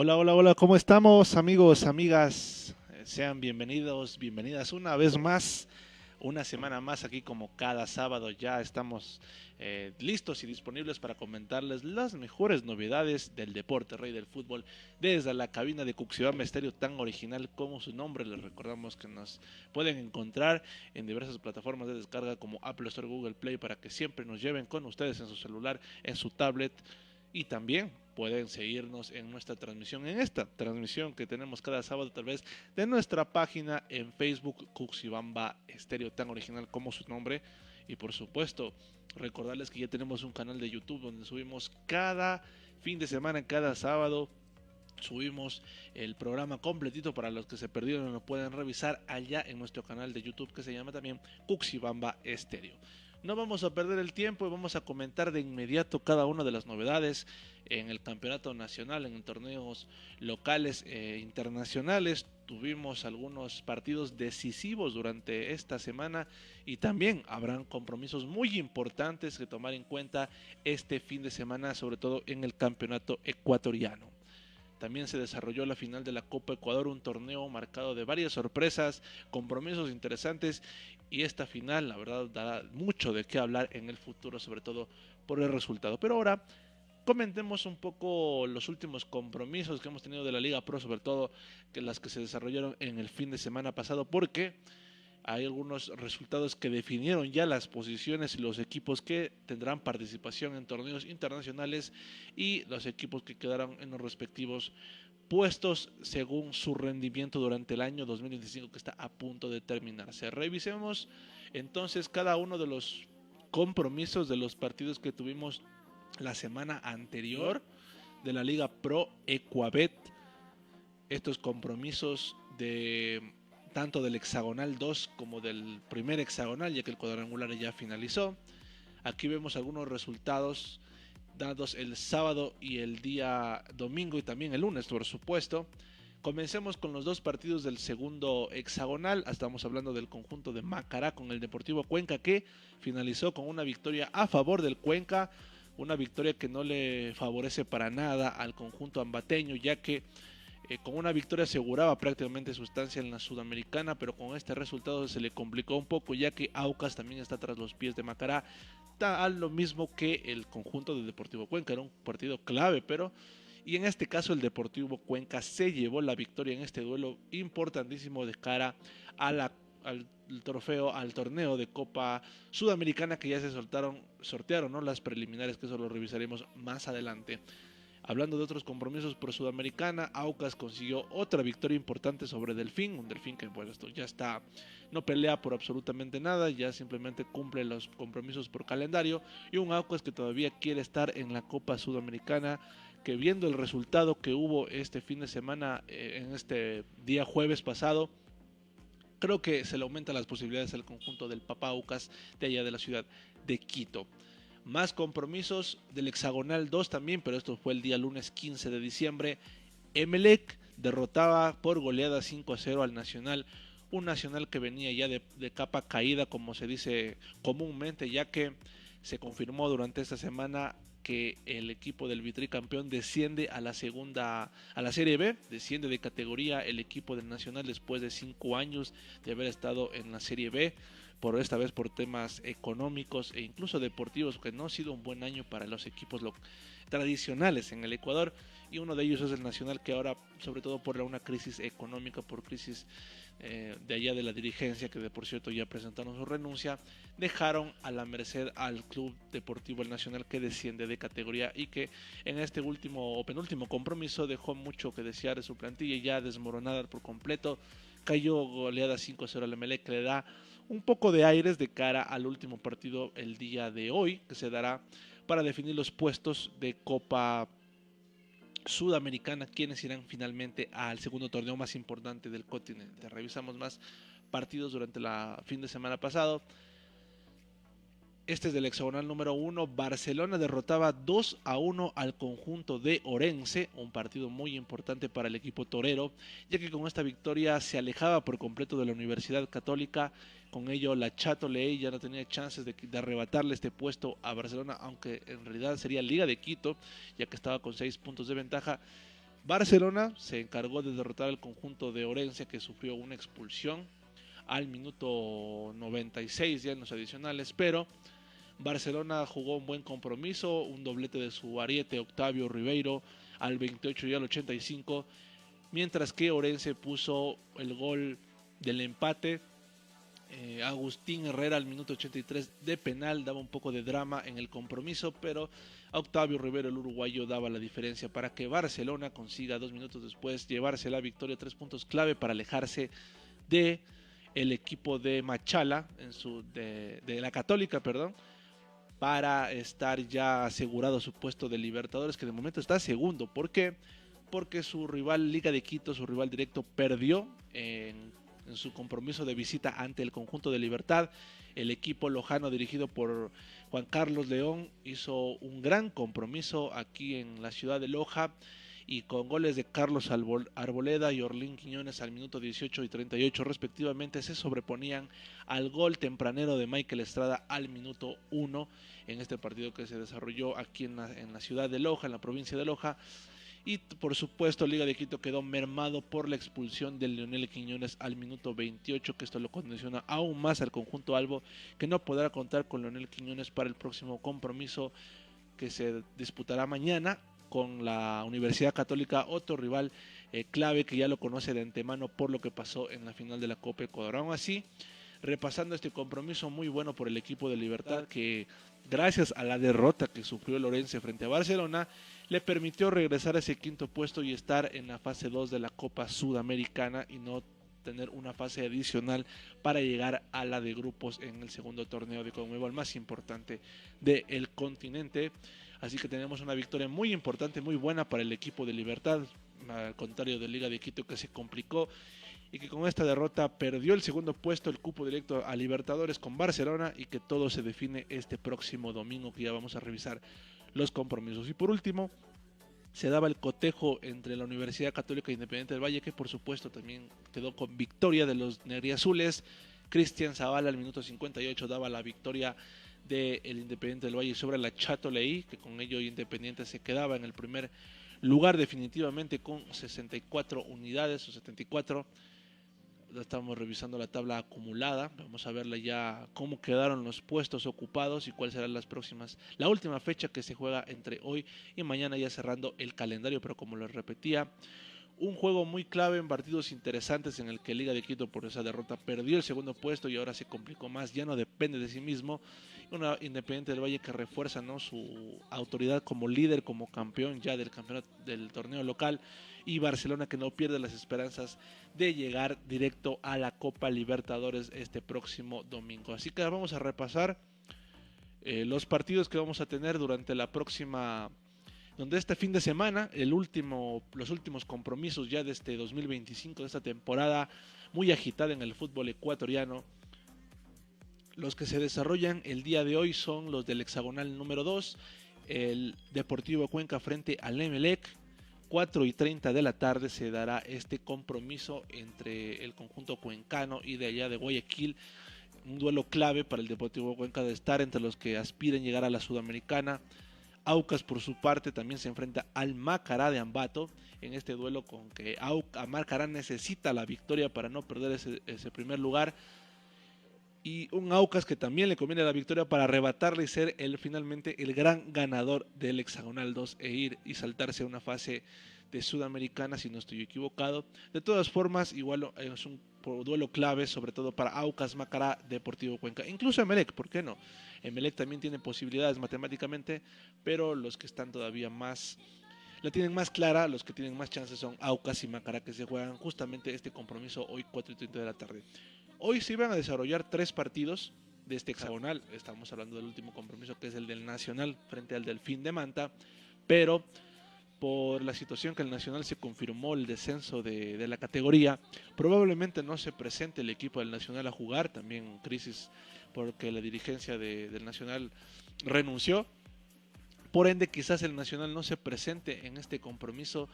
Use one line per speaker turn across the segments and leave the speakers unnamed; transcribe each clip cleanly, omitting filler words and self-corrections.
Hola, hola, hola, ¿cómo estamos, amigos, amigas? Sean bienvenidos, bienvenidas una vez más, una semana más aquí como cada sábado. Ya estamos listos y disponibles para comentarles las mejores novedades del deporte rey del fútbol desde la cabina de Cuxibamba Estéreo, tan original como su nombre. Les recordamos que nos pueden encontrar en diversas plataformas de descarga como Apple Store, Google Play, para que siempre nos lleven con ustedes en su celular, en su tablet, y también pueden seguirnos en nuestra transmisión, en esta transmisión que tenemos cada sábado, tal vez de nuestra página en Facebook, Cuxibamba Estéreo, tan original como su nombre. Y por supuesto, recordarles que ya tenemos un canal de YouTube donde subimos cada fin de semana, cada sábado. Subimos el programa completito para los que se perdieron, lo pueden revisar allá en nuestro canal de YouTube, que se llama también Cuxibamba Estéreo. No vamos a perder el tiempo y vamos a comentar de inmediato cada una de las novedades en el campeonato nacional, en torneos locales e internacionales. Tuvimos algunos partidos decisivos durante esta semana y también habrán compromisos muy importantes que tomar en cuenta este fin de semana, sobre todo en el campeonato ecuatoriano. También se desarrolló la final de la Copa Ecuador, un torneo marcado de varias sorpresas, compromisos interesantes, y esta final, la verdad, da mucho de qué hablar en el futuro, sobre todo por el resultado. Pero ahora comentemos un poco los últimos compromisos que hemos tenido de la Liga Pro, sobre todo que las que se desarrollaron en el fin de semana pasado, porque hay algunos resultados que definieron ya las posiciones y los equipos que tendrán participación en torneos internacionales y los equipos que quedaron en los respectivos puestos según su rendimiento durante el año 2025, que está a punto de terminarse. Revisemos entonces cada uno de los compromisos de los partidos que tuvimos la semana anterior de la Liga Pro Ecuabet. Estos compromisos de tanto del hexagonal 2 como del primer hexagonal, ya que el cuadrangular ya finalizó. Aquí vemos algunos resultados dados el sábado y el día domingo, y también el lunes, por supuesto. Comencemos con los dos partidos del segundo hexagonal. Estamos hablando del conjunto de Macará con el Deportivo Cuenca, que finalizó con una victoria a favor del Cuenca, una victoria que no le favorece para nada al conjunto ambateño, ya que con una victoria aseguraba prácticamente su estancia en la Sudamericana, pero con este resultado se le complicó un poco, ya que Aucas también está tras los pies de Macará, tal lo mismo que el conjunto del Deportivo Cuenca. Era un partido clave, pero y en este caso el Deportivo Cuenca se llevó la victoria en este duelo importantísimo de cara a al trofeo, al torneo de Copa Sudamericana, que ya se sortearon, ¿no?, las preliminares, que eso lo revisaremos más adelante. Hablando de otros compromisos por Sudamericana, Aucas consiguió otra victoria importante sobre Delfín, un Delfín que, bueno, esto ya está, no pelea por absolutamente nada, ya simplemente cumple los compromisos por calendario, y un Aucas que todavía quiere estar en la Copa Sudamericana, que viendo el resultado que hubo este fin de semana, en este día jueves pasado, creo que se le aumentan las posibilidades al conjunto del Papa Aucas de allá de la ciudad de Quito. Más compromisos del hexagonal 2 también, pero esto fue el día lunes 15 de diciembre. Emelec derrotaba por goleada 5-0 al Nacional, un Nacional que venía ya de capa caída, como se dice comúnmente, ya que se confirmó durante esta semana que el equipo del vitricampeón desciende a la segunda, a la Serie B, desciende de categoría el equipo del Nacional después de 5 años de haber estado en la Serie B, por esta vez por temas económicos e incluso deportivos, que no ha sido un buen año para los equipos tradicionales en el Ecuador, y uno de ellos es el Nacional, que ahora, sobre todo por una crisis económica, por crisis de allá de la dirigencia, que de por cierto ya presentaron su renuncia, dejaron a la merced al Club Deportivo El Nacional, que desciende de categoría y que en este último o penúltimo compromiso dejó mucho que desear de su plantilla, ya desmoronada por completo. Cayó goleada 5-0 al Emelec, que le da un poco de aires de cara al último partido el día de hoy, que se dará para definir los puestos de Copa Sudamericana, quienes irán finalmente al segundo torneo más importante del continente. Revisamos más partidos durante la fin de semana pasado. Este es del hexagonal número 1. Barcelona derrotaba 2-1 al conjunto de Orense, un partido muy importante para el equipo torero, ya que con esta victoria se alejaba por completo de la Universidad Católica. Con ello, la Chato Leey ya no tenía chances de arrebatarle este puesto a Barcelona, aunque en realidad sería Liga de Quito, ya que estaba con 6 puntos de ventaja. Barcelona se encargó de derrotar al conjunto de Orense, que sufrió una expulsión al minuto 96 ya en los adicionales, pero Barcelona jugó un buen compromiso, un doblete de su ariete Octavio Ribeiro al 28 y al 85, mientras que Orense puso el gol del empate. Agustín Herrera al minuto 83 de penal daba un poco de drama en el compromiso, pero Octavio Rivero, el uruguayo, daba la diferencia para que Barcelona consiga 2 minutos después llevarse la victoria, 3 puntos clave para alejarse de el equipo de Machala, de la Católica, perdón, para estar ya asegurado su puesto de Libertadores, que de momento está segundo. ¿Por qué? Porque su rival Liga de Quito, su rival directo, perdió en su compromiso de visita ante el conjunto de Libertad. El equipo lojano dirigido por Juan Carlos León hizo un gran compromiso aquí en la ciudad de Loja, y con goles de Carlos Arboleda y Orlín Quiñones al minuto 18 y 38 respectivamente se sobreponían al gol tempranero de Michael Estrada al minuto 1 en este partido que se desarrolló aquí en la ciudad de Loja, en la provincia de Loja. Y por supuesto Liga de Quito quedó mermado por la expulsión de Leonel Quiñones al minuto 28, que esto lo condiciona aún más al conjunto albo, que no podrá contar con Leonel Quiñones para el próximo compromiso que se disputará mañana con la Universidad Católica, otro rival clave que ya lo conoce de antemano por lo que pasó en la final de la Copa Ecuador. Aún así, repasando este compromiso muy bueno por el equipo de Libertad, que gracias a la derrota que sufrió Lorense frente a Barcelona, le permitió regresar a ese quinto puesto y estar en la fase 2 de la Copa Sudamericana y no tener una fase adicional para llegar a la de grupos en el segundo torneo de Conmebol más importante del continente. Así que tenemos una victoria muy importante, muy buena para el equipo de Libertad, al contrario de Liga de Quito, que se complicó y que con esta derrota perdió el segundo puesto, el cupo directo a Libertadores con Barcelona, y que todo se define este próximo domingo, que ya vamos a revisar los compromisos. Y por último, se daba el cotejo entre la Universidad Católica e Independiente del Valle, que por supuesto también quedó con victoria de los negriazules. Cristian Zavala al minuto 58 daba la victoria del Independiente del Valle sobre la Chato Leí, que con ello Independiente se quedaba en el primer lugar definitivamente con 64 unidades o 74. Estamos revisando la tabla acumulada, vamos a verla ya cómo quedaron los puestos ocupados y cuáles serán la última fecha que se juega entre hoy y mañana, ya cerrando el calendario. Pero como les repetía, un juego muy clave en partidos interesantes en el que Liga de Quito por esa derrota perdió el segundo puesto y ahora se complicó más, ya no depende de sí mismo. Una Independiente del Valle que refuerza, ¿no?, su autoridad como líder, como campeón ya del campeonato del torneo local, y Barcelona que no pierde las esperanzas de llegar directo a la Copa Libertadores este próximo domingo. Así que vamos a repasar los partidos que vamos a tener durante la próxima, donde este fin de semana, los últimos compromisos ya de este 2025, de esta temporada muy agitada en el fútbol ecuatoriano. Los que se desarrollan el día de hoy son los del hexagonal número 2, el Deportivo Cuenca frente al Emelec. 4:30 de la tarde se dará este compromiso entre el conjunto cuencano y de allá de Guayaquil, un duelo clave para el Deportivo Cuenca de estar entre los que aspiren llegar a la Sudamericana. Aucas por su parte también se enfrenta al Macará de Ambato en este duelo, con que Macará necesita la victoria para no perder ese primer lugar, y un Aucas que también le conviene la victoria para arrebatarle y ser finalmente el gran ganador del hexagonal 2 e ir y saltarse a una fase de Sudamericana, si no estoy equivocado. De todas formas, igual es un duelo clave, sobre todo para Aucas, Macará, Deportivo Cuenca, incluso Emelec, ¿por qué no? Emelec también tiene posibilidades matemáticamente, pero los que están todavía la tienen más clara, los que tienen más chances son Aucas y Macará, que se juegan justamente este compromiso hoy 4:30 de la tarde. Hoy se iban a desarrollar 3 partidos de este hexagonal. Estamos hablando del último compromiso, que es el del Nacional frente al Delfín de Manta, pero por la situación que el Nacional se confirmó el descenso de la categoría, probablemente no se presente el equipo del Nacional a jugar. También crisis porque la dirigencia del Nacional renunció. Por ende, quizás el Nacional no se presente en este compromiso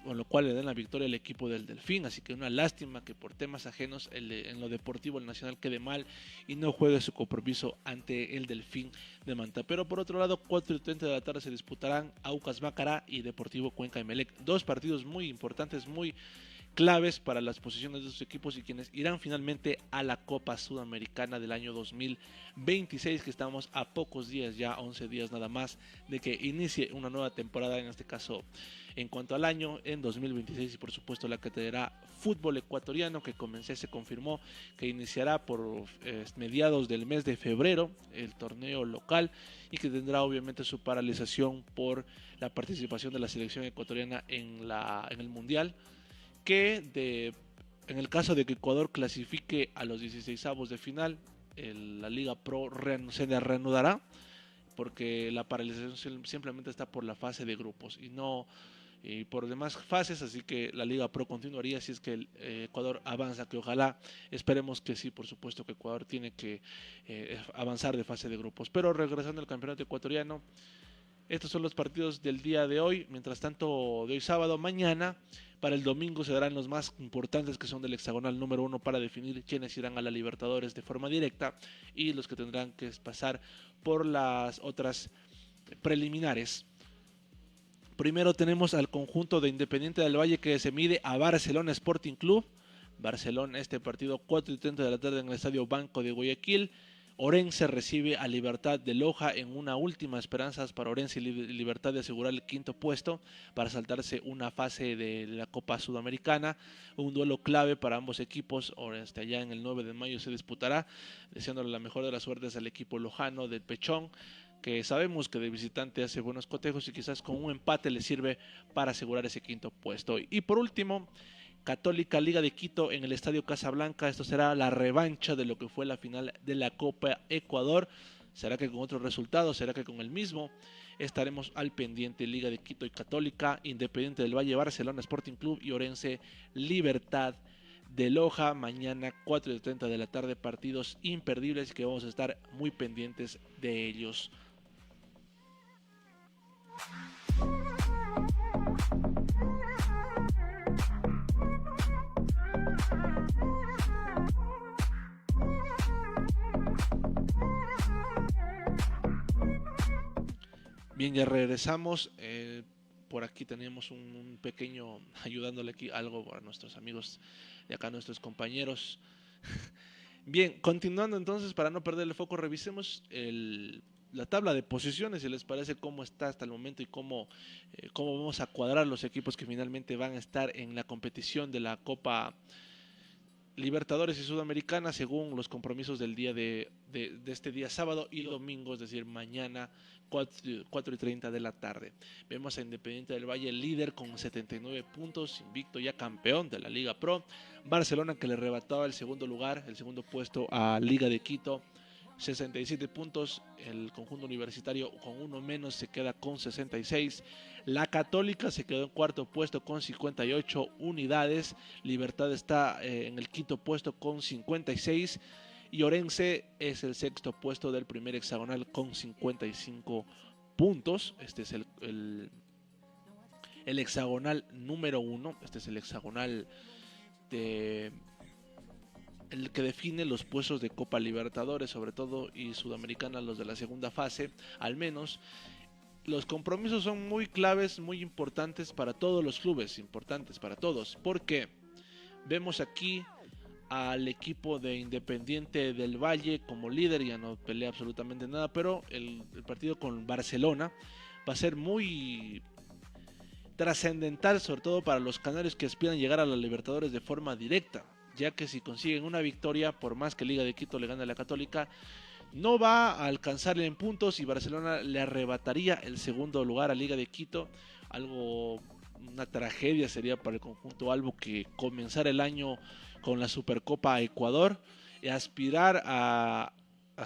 con lo cual le dan la victoria al equipo del Delfín. Así que una lástima que por temas ajenos en lo deportivo el Nacional quede mal y no juegue su compromiso ante el Delfín de Manta. Pero por otro lado, 4:30 de la tarde se disputarán Aucas Macará y Deportivo Cuenca Emelec. Dos partidos muy importantes, muy claves para las posiciones de sus equipos y quienes irán finalmente a la Copa Sudamericana del año 2026, que estamos a pocos días, ya 11 días nada más, de que inicie una nueva temporada, en este caso en cuanto al año, en 2026, y por supuesto la que tendrá fútbol ecuatoriano, que se confirmó que iniciará por mediados del mes de febrero el torneo local y que tendrá obviamente su paralización por la participación de la selección ecuatoriana en el Mundial, que en el caso de que Ecuador clasifique a los 16avos de final, la Liga Pro se reanudará, porque la paralización simplemente está por la fase de grupos y no por demás fases, así que la Liga Pro continuaría si es que Ecuador avanza, que ojalá, esperemos que sí, por supuesto que Ecuador tiene que avanzar de fase de grupos. Pero regresando al campeonato ecuatoriano, estos son los partidos del día de hoy. Mientras tanto, de hoy sábado, mañana, para el domingo se darán los más importantes, que son del hexagonal número 1, para definir quiénes irán a la Libertadores de forma directa y los que tendrán que pasar por las otras preliminares. Primero tenemos al conjunto de Independiente del Valle, que se mide a Barcelona Sporting Club. Barcelona, este partido 4:30 de la tarde en el Estadio Banco de Guayaquil. Orense recibe a Libertad de Loja en una última esperanza para Orense y Libertad de asegurar el quinto puesto para saltarse una fase de la Copa Sudamericana. Un duelo clave para ambos equipos. Allá en el 9 de mayo se disputará, deseándole la mejor de las suertes al equipo lojano del Pechón, que sabemos que de visitante hace buenos cotejos y quizás con un empate le sirve para asegurar ese quinto puesto. Y por último, Católica Liga de Quito en el Estadio Casablanca. Esto será la revancha de lo que fue la final de la Copa Ecuador. ¿Será que con otro resultado? ¿Será que con el mismo? Estaremos al pendiente. Liga de Quito y Católica, Independiente del Valle, Barcelona Sporting Club y Orense Libertad de Loja. Mañana 4:30 de la tarde, partidos imperdibles que vamos a estar muy pendientes de ellos. Bien, ya regresamos. Por aquí teníamos un pequeño, ayudándole aquí algo a nuestros amigos de acá, nuestros compañeros. Bien, continuando entonces, para no perder el foco, revisemos la tabla de posiciones, si les parece, cómo está hasta el momento y cómo vamos a cuadrar los equipos que finalmente van a estar en la competición de la Copa Libertadores y Sudamericana, según los compromisos del día de este día sábado y domingo, es decir, mañana 4:30 de la tarde. Vemos a Independiente del Valle líder con 79 puntos, invicto, ya campeón de la Liga Pro. Barcelona, que le arrebataba el segundo puesto a Liga de Quito, 67 puntos. El conjunto universitario con uno menos se queda con 66. La Católica se quedó en cuarto puesto con 58 unidades. Libertad está en el quinto puesto con 56. Y Orense es el sexto puesto del primer hexagonal con 55 puntos. Este es el hexagonal número 1. Este es el hexagonal el que define los puestos de Copa Libertadores, sobre todo, y Sudamericana, los de la segunda fase, al menos. Los compromisos son muy claves, muy importantes para todos los clubes, importantes para todos, porque vemos aquí al equipo de Independiente del Valle como líder, ya no pelea absolutamente nada, pero el partido con Barcelona va a ser muy trascendental, sobre todo para los canarios que aspiran llegar a la Libertadores de forma directa, ya que si consiguen una victoria, por más que Liga de Quito le gane a la Católica, no va a alcanzarle en puntos y Barcelona le arrebataría el segundo lugar a Liga de Quito. Una tragedia sería para el conjunto albo que comenzar el año con la Supercopa Ecuador y aspirar a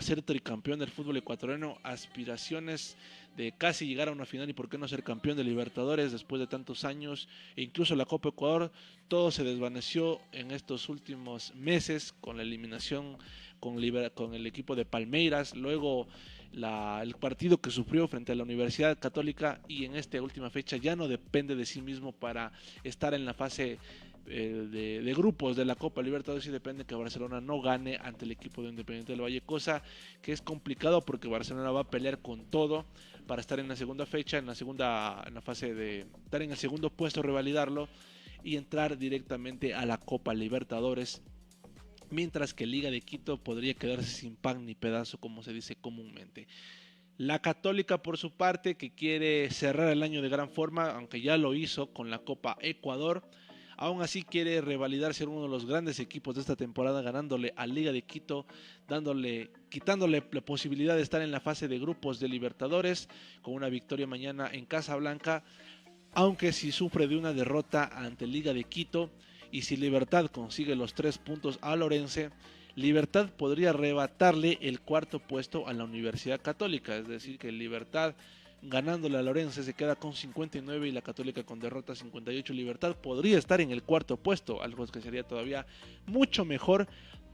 ser tricampeón del fútbol ecuatoriano, aspiraciones de casi llegar a una final y por qué no ser campeón de Libertadores después de tantos años, e incluso la Copa Ecuador. Todo se desvaneció en estos últimos meses con la eliminación con el equipo de Palmeiras, luego el partido que sufrió frente a la Universidad Católica, y en esta última fecha ya no depende de sí mismo para estar en la fase de grupos de la Copa Libertadores, y depende que Barcelona no gane ante el equipo de Independiente del Valle, cosa que es complicado porque Barcelona va a pelear con todo para estar en la segunda fecha, en la fase de estar en el segundo puesto, revalidarlo y entrar directamente a la Copa Libertadores, mientras que Liga de Quito podría quedarse sin pan ni pedazo, como se dice comúnmente. La Católica, por su parte, que quiere cerrar el año de gran forma, aunque ya lo hizo con la Copa Ecuador, aún así quiere revalidar ser uno de los grandes equipos de esta temporada, ganándole a Liga de Quito, quitándole la posibilidad de estar en la fase de grupos de Libertadores, con una victoria mañana en Casablanca, aunque si sufre de una derrota ante Liga de Quito, y si Libertad consigue los 3 puntos a Lorense, Libertad podría arrebatarle el cuarto puesto a la Universidad Católica, es decir que Libertad ganándole a Lorense se queda con 59 y la Católica con derrota 58. Libertad podría estar en el cuarto puesto, algo que sería todavía mucho mejor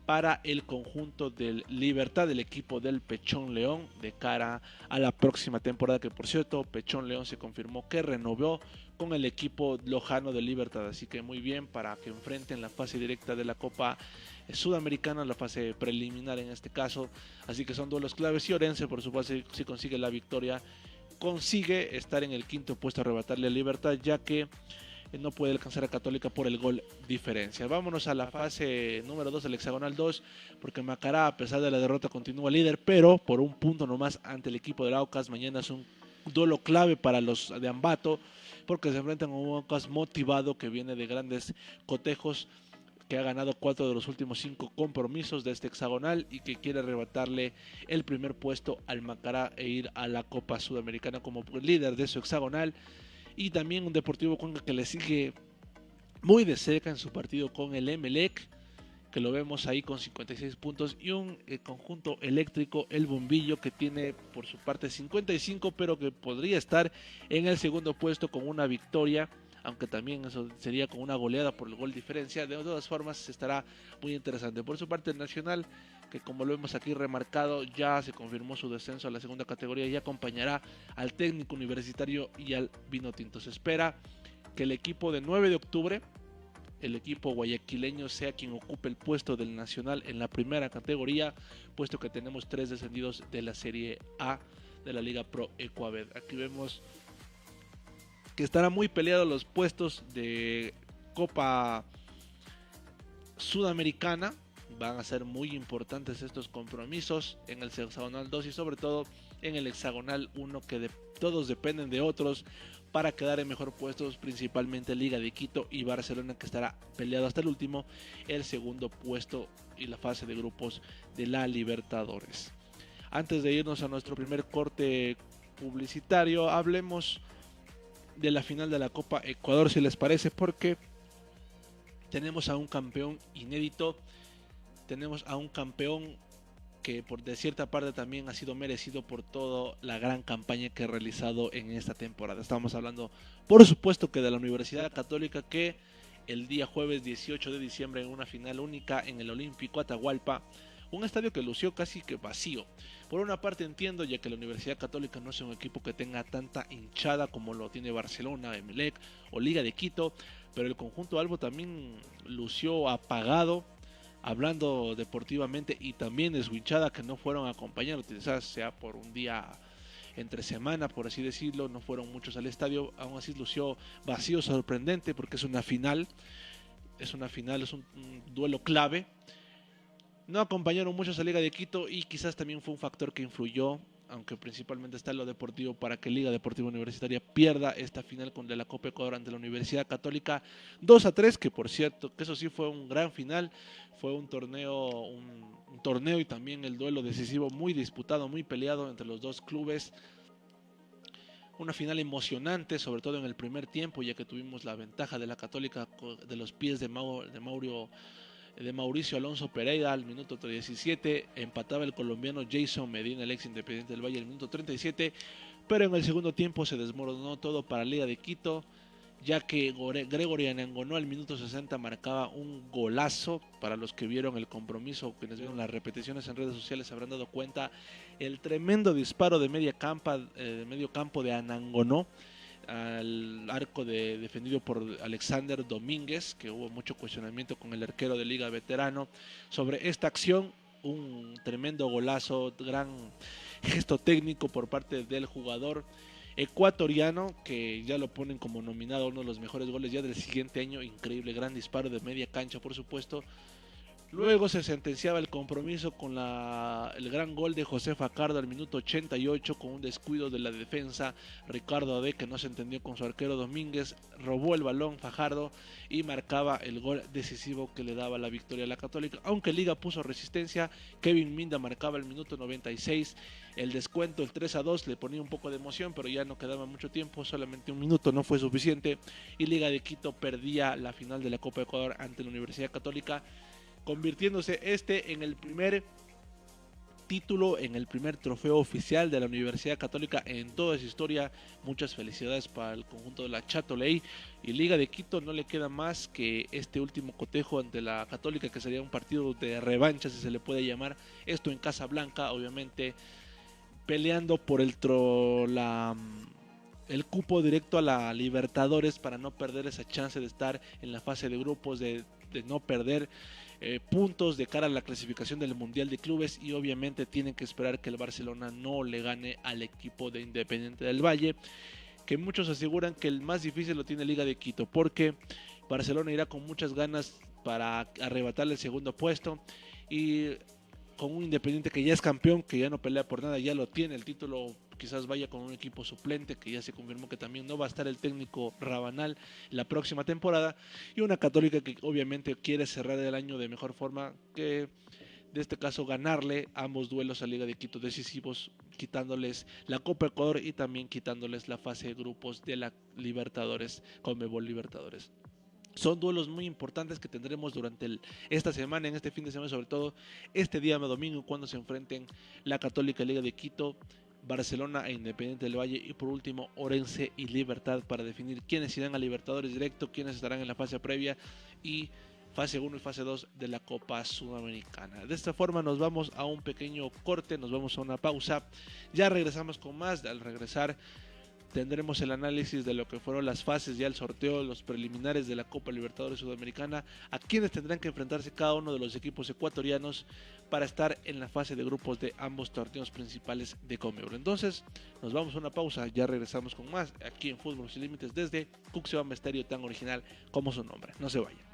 para el conjunto del Libertad, del equipo del Pechón León, de cara a la próxima temporada, que por cierto Pechón León se confirmó que renovó con el equipo lojano de Libertad, así que muy bien para que enfrenten la fase directa de la Copa Sudamericana, la fase preliminar en este caso, así que son duelos claves, y Orense por supuesto si consigue la victoria consigue estar en el quinto puesto, arrebatarle a Libertad, ya que no puede alcanzar a Católica por el gol diferencia. Vámonos a la fase número 2 del hexagonal 2, porque Macará, a pesar de la derrota, continúa líder, pero por un punto nomás ante el equipo del Aucas. Mañana es un duelo clave para los de Ambato, porque se enfrentan a un Aucas motivado que viene de grandes cotejos, que ha ganado 4 de los últimos 5 compromisos de este hexagonal y que quiere arrebatarle el primer puesto al Macará e ir a la Copa Sudamericana como líder de su hexagonal. Y también un Deportivo Cuenca que le sigue muy de cerca en su partido con el Emelec, que lo vemos ahí con 56 puntos, y un conjunto eléctrico, el Bombillo, que tiene por su parte 55, pero que podría estar en el segundo puesto con una victoria, aunque también eso sería con una goleada por el gol diferencia. De todas formas estará muy interesante. Por su parte el Nacional, que como lo vemos aquí remarcado, ya se confirmó su descenso a la segunda categoría y acompañará al técnico universitario y al Vinotinto. Se espera que el equipo de 9 de octubre, el equipo guayaquileño, sea quien ocupe el puesto del Nacional en la primera categoría, puesto que tenemos 3 descendidos de la Serie A de la Liga Pro Ecuaved. Aquí vemos que estarán muy peleados los puestos de Copa Sudamericana. Van a ser muy importantes estos compromisos en el hexagonal 2 y sobre todo en el hexagonal 1, que todos dependen de otros para quedar en mejor puestos, principalmente Liga de Quito y Barcelona, que estará peleado hasta el último el segundo puesto y la fase de grupos de la Libertadores. Antes de irnos a nuestro primer corte publicitario, hablemos de la final de la Copa Ecuador, si les parece, porque tenemos a un campeón inédito, tenemos a un campeón que de cierta parte también ha sido merecido por toda la gran campaña que ha realizado en esta temporada. Estamos hablando, por supuesto, que de la Universidad Católica, que el día jueves 18 de diciembre en una final única en el Olímpico Atahualpa, un estadio que lució casi que vacío. Por una parte entiendo, ya que la Universidad Católica no es un equipo que tenga tanta hinchada como lo tiene Barcelona, Emelec o Liga de Quito, pero el conjunto albo también lució apagado, hablando deportivamente, y también de su hinchada, que no fueron a acompañar, quizás sea por un día entre semana, por así decirlo, no fueron muchos al estadio. Aún así lució vacío, sorprendente, porque es una final, es un duelo clave. No acompañaron muchos a Liga de Quito y quizás también fue un factor que influyó, aunque principalmente está en lo deportivo, para que Liga Deportiva Universitaria pierda esta final con de la Copa Ecuador ante la Universidad Católica 2-3, que por cierto, que eso sí fue un gran final, fue un torneo y también el duelo decisivo muy disputado, muy peleado entre los dos clubes. Una final emocionante, sobre todo en el primer tiempo, ya que tuvimos la ventaja de la Católica de los pies de Mauro de Mauricio Alonso Pereira al minuto 17, empataba el colombiano Jason Medina, el ex Independiente del Valle, al minuto 37, pero en el segundo tiempo se desmoronó todo para Liga de Quito, ya que Gregory Anangonó al minuto 60 marcaba un golazo. Para los que vieron el compromiso, quienes vieron las repeticiones en redes sociales se habrán dado cuenta el tremendo disparo de medio campo de Anangonó al arco defendido por Alexander Domínguez, que hubo mucho cuestionamiento con el arquero de Liga veterano sobre esta acción. Un tremendo golazo, gran gesto técnico por parte del jugador ecuatoriano, que ya lo ponen como nominado a uno de los mejores goles ya del siguiente año. Increíble, gran disparo de media cancha, por supuesto. Luego se sentenciaba el compromiso con el gran gol de José Fajardo al minuto 88, con un descuido de la defensa. Ricardo Ade, que no se entendió con su arquero Domínguez, robó el balón Fajardo y marcaba el gol decisivo que le daba la victoria a la Católica. Aunque Liga puso resistencia, Kevin Minda marcaba el minuto 96. El descuento, el 3-2, le ponía un poco de emoción, pero ya no quedaba mucho tiempo, solamente un minuto no fue suficiente. Y Liga de Quito perdía la final de la Copa de Ecuador ante la Universidad Católica, convirtiéndose en el primer título, en el primer trofeo oficial de la Universidad Católica en toda su historia. Muchas felicidades para el conjunto de la Châtelet, y Liga de Quito no le queda más que este último cotejo ante la Católica, que sería un partido de revancha, si se le puede llamar, esto en Casablanca, obviamente peleando por el cupo directo a la Libertadores, para no perder esa chance de estar en la fase de grupos, de no perder puntos de cara a la clasificación del Mundial de Clubes. Y obviamente tienen que esperar que el Barcelona no le gane al equipo de Independiente del Valle, que muchos aseguran que el más difícil lo tiene Liga de Quito, porque Barcelona irá con muchas ganas para arrebatarle el segundo puesto, y con un Independiente que ya es campeón, que ya no pelea por nada, ya lo tiene el título. Quizás vaya con un equipo suplente, que ya se confirmó que también no va a estar el técnico Rabanal la próxima temporada, y una Católica que obviamente quiere cerrar el año de mejor forma, que de este caso ganarle ambos duelos a Liga de Quito decisivos, quitándoles la Copa Ecuador y también quitándoles la fase de grupos de la Libertadores, Conmebol Libertadores. Son duelos muy importantes que tendremos durante esta semana, en este fin de semana, sobre todo este día domingo, cuando se enfrenten la Católica y Liga de Quito, Barcelona e Independiente del Valle, y por último Orense y Libertad, para definir quiénes irán a Libertadores directo, quiénes estarán en la fase previa y fase 1 y fase 2 de la Copa Sudamericana. De esta forma nos vamos a un pequeño corte, nos vamos a una pausa, ya regresamos con más. Al regresar tendremos el análisis de lo que fueron las fases, ya el sorteo, los preliminares de la Copa Libertadores Sudamericana, a quienes tendrán que enfrentarse cada uno de los equipos ecuatorianos para estar en la fase de grupos de ambos torneos principales de Conmebol. Entonces nos vamos a una pausa, ya regresamos con más aquí en Fútbol Sin Límites desde Cuxibamba Estéreo, tan original como su nombre. No se vayan.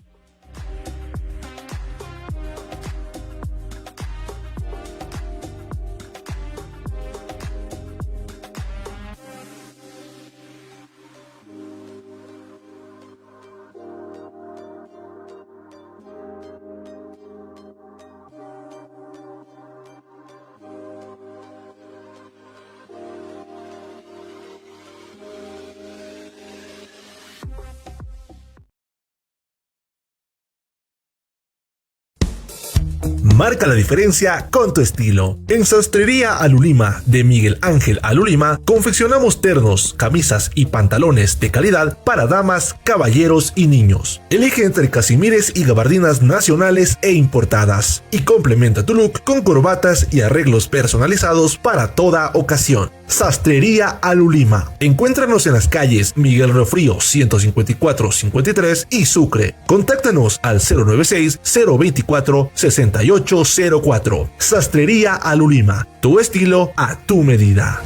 Marca la diferencia con tu estilo. En Sastrería Alulima de Miguel Ángel Alulima confeccionamos ternos, camisas y pantalones de calidad para damas, caballeros y niños. Elige entre casimires y gabardinas nacionales e importadas, y complementa tu look con corbatas y arreglos personalizados para toda ocasión. Sastrería Alulima. Encuéntranos en las calles Miguel Riofrío 154-53 y Sucre. Contáctanos al 096-024-6804. Sastrería Alulima. Tu estilo a tu medida.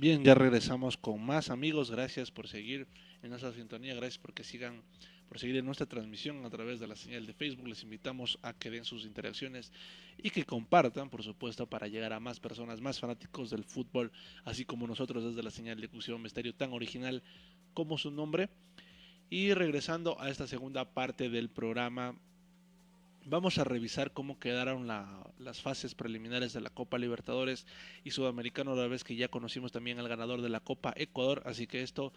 Bien, ya regresamos con más amigos. Gracias por seguir en nuestra sintonía. Gracias por seguir en nuestra transmisión a través de la señal de Facebook. Les invitamos a que den sus interacciones y que compartan, por supuesto, para llegar a más personas, más fanáticos del fútbol, así como nosotros desde la señal de Fusión Misterio, tan original como su nombre. Y regresando a esta segunda parte del programa, vamos a revisar cómo quedaron las fases preliminares de la Copa Libertadores y Sudamericano, a la vez que ya conocimos también al ganador de la Copa Ecuador, así que esto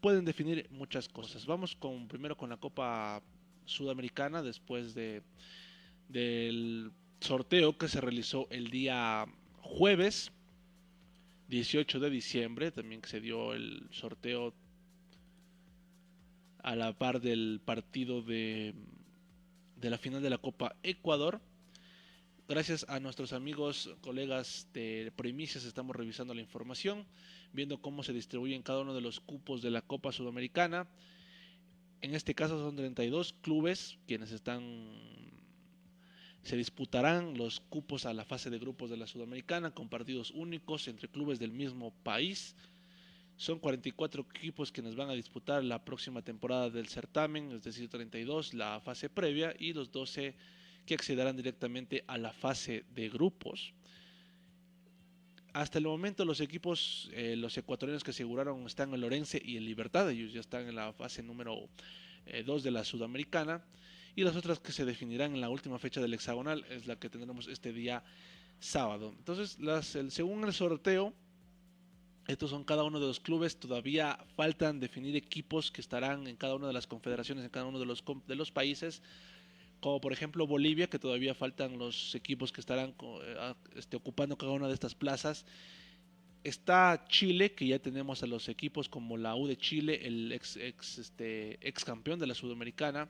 pueden definir muchas cosas. Vamos primero con la Copa Sudamericana, después del sorteo que se realizó el día jueves 18 de diciembre, también que se dio el sorteo a la par del partido de la final de la Copa Ecuador. Gracias a nuestros amigos, colegas de Primicias, estamos revisando la información, viendo cómo se distribuyen cada uno de los cupos de la Copa Sudamericana. En este caso son 32 clubes quienes se disputarán los cupos a la fase de grupos de la Sudamericana con partidos únicos entre clubes del mismo país. Son 44 equipos quienes van a disputar la próxima temporada del certamen, es decir, 32 la fase previa y los 12 que accederán directamente a la fase de grupos. Hasta el momento los equipos, los ecuatorianos que aseguraron están el Orense y el Libertad, ellos ya están en la fase número 2 de la Sudamericana, y las otras que se definirán en la última fecha del hexagonal es la que tendremos este día sábado. Entonces, según el sorteo, estos son cada uno de los clubes, todavía faltan definir equipos que estarán en cada una de las confederaciones, en cada uno de los países, como por ejemplo Bolivia, que todavía faltan los equipos que estarán ocupando cada una de estas plazas. Está Chile, que ya tenemos a los equipos como la U de Chile, el ex campeón de la Sudamericana,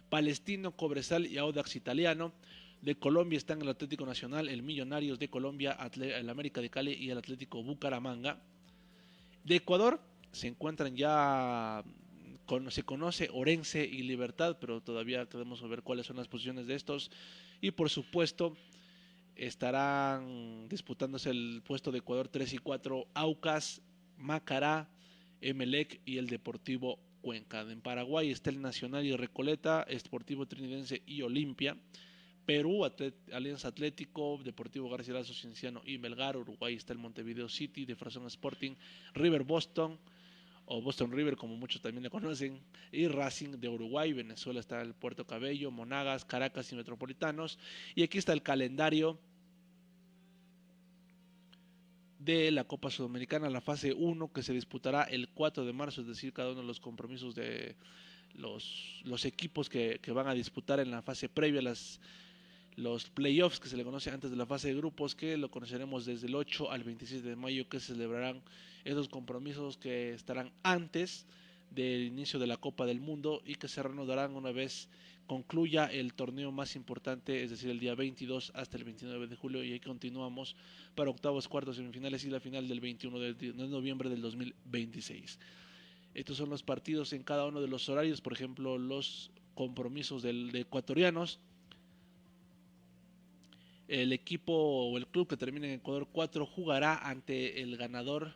Palestino, Cobresal y Audax Italiano. De Colombia están el Atlético Nacional, el Millonarios de Colombia, el América de Cali y el Atlético Bucaramanga. De Ecuador se encuentran ya, se conoce Orense y Libertad, pero todavía tenemos que ver cuáles son las posiciones de estos. Y por supuesto estarán disputándose el puesto de Ecuador 3 y 4 Aucas, Macará, Emelec y el Deportivo Cuenca. En Paraguay está el Nacional y Recoleta, Sportivo Trinidense y Olimpia. Perú, Alianza Atlético, Deportivo Garcilaso, Cienciano y Melgar. Uruguay está el Montevideo City, de Frazón Sporting, River Boston, o Boston River como muchos también le conocen, y Racing de Uruguay. Venezuela está el Puerto Cabello, Monagas, Caracas y Metropolitanos. Y aquí está el calendario de la Copa Sudamericana, la fase 1, que se disputará el 4 de marzo, es decir, cada uno de los compromisos de los equipos que van a disputar en la fase previa, los playoffs que se le conoce antes de la fase de grupos, que lo conoceremos desde el 8 al 26 de mayo, que se celebrarán esos compromisos que estarán antes del inicio de la Copa del Mundo y que se reanudarán una vez concluya el torneo más importante, es decir, el día 22 hasta el 29 de julio, y ahí continuamos para octavos, cuartos, semifinales y la final del 21 de noviembre del 2026. Estos son los partidos en cada uno de los horarios, por ejemplo, los compromisos de ecuatorianos. El equipo o el club que termine en Ecuador 4 jugará ante el ganador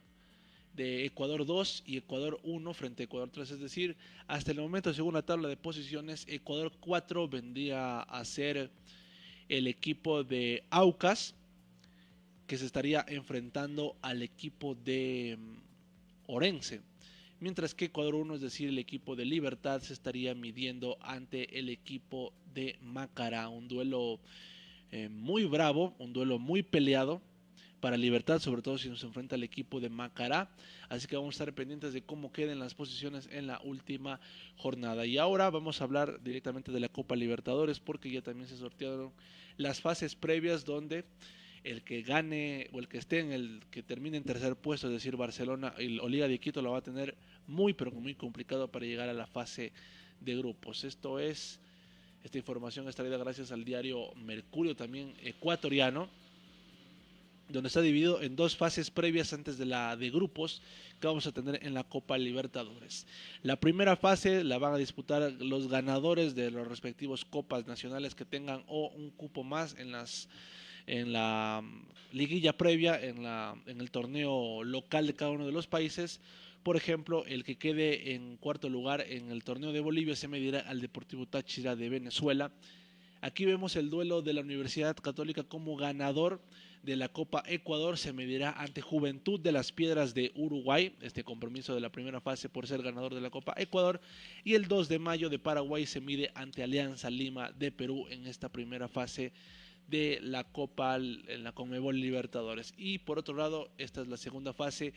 de Ecuador 2 y Ecuador 1 frente a Ecuador 3, es decir, hasta el momento, según la tabla de posiciones, Ecuador 4 vendría a ser el equipo de Aucas, que se estaría enfrentando al equipo de Orense, mientras que Ecuador 1, es decir, el equipo de Libertad, se estaría midiendo ante el equipo de Macará. Un duelo muy bravo, un duelo muy peleado para Libertad, sobre todo si nos enfrenta al equipo de Macará, así que vamos a estar pendientes de cómo queden las posiciones en la última jornada. Y ahora vamos a hablar directamente de la Copa Libertadores, porque ya también se sortearon las fases previas, donde el que gane o el que esté que termine en tercer puesto, es decir, Barcelona o Liga de Quito, lo va a tener muy pero muy complicado para llegar a la fase de grupos. Esta información es traída gracias al diario Mercurio, también ecuatoriano, donde está dividido en dos fases previas antes de la de grupos que vamos a tener en la Copa Libertadores. La primera fase la van a disputar los ganadores de los respectivos copas nacionales que tengan o un cupo más en en la liguilla previa, en el torneo local de cada uno de los países. Por ejemplo, el que quede en cuarto lugar en el torneo de Bolivia se medirá al Deportivo Táchira de Venezuela. Aquí vemos el duelo de la Universidad Católica como ganador de la Copa Ecuador. Se medirá ante Juventud de las Piedras de Uruguay, este compromiso de la primera fase por ser ganador de la Copa Ecuador. Y el 2 de mayo de Paraguay se mide ante Alianza Lima de Perú en esta primera fase de la Copa en la Conmebol Libertadores. Y por otro lado, esta es la segunda fase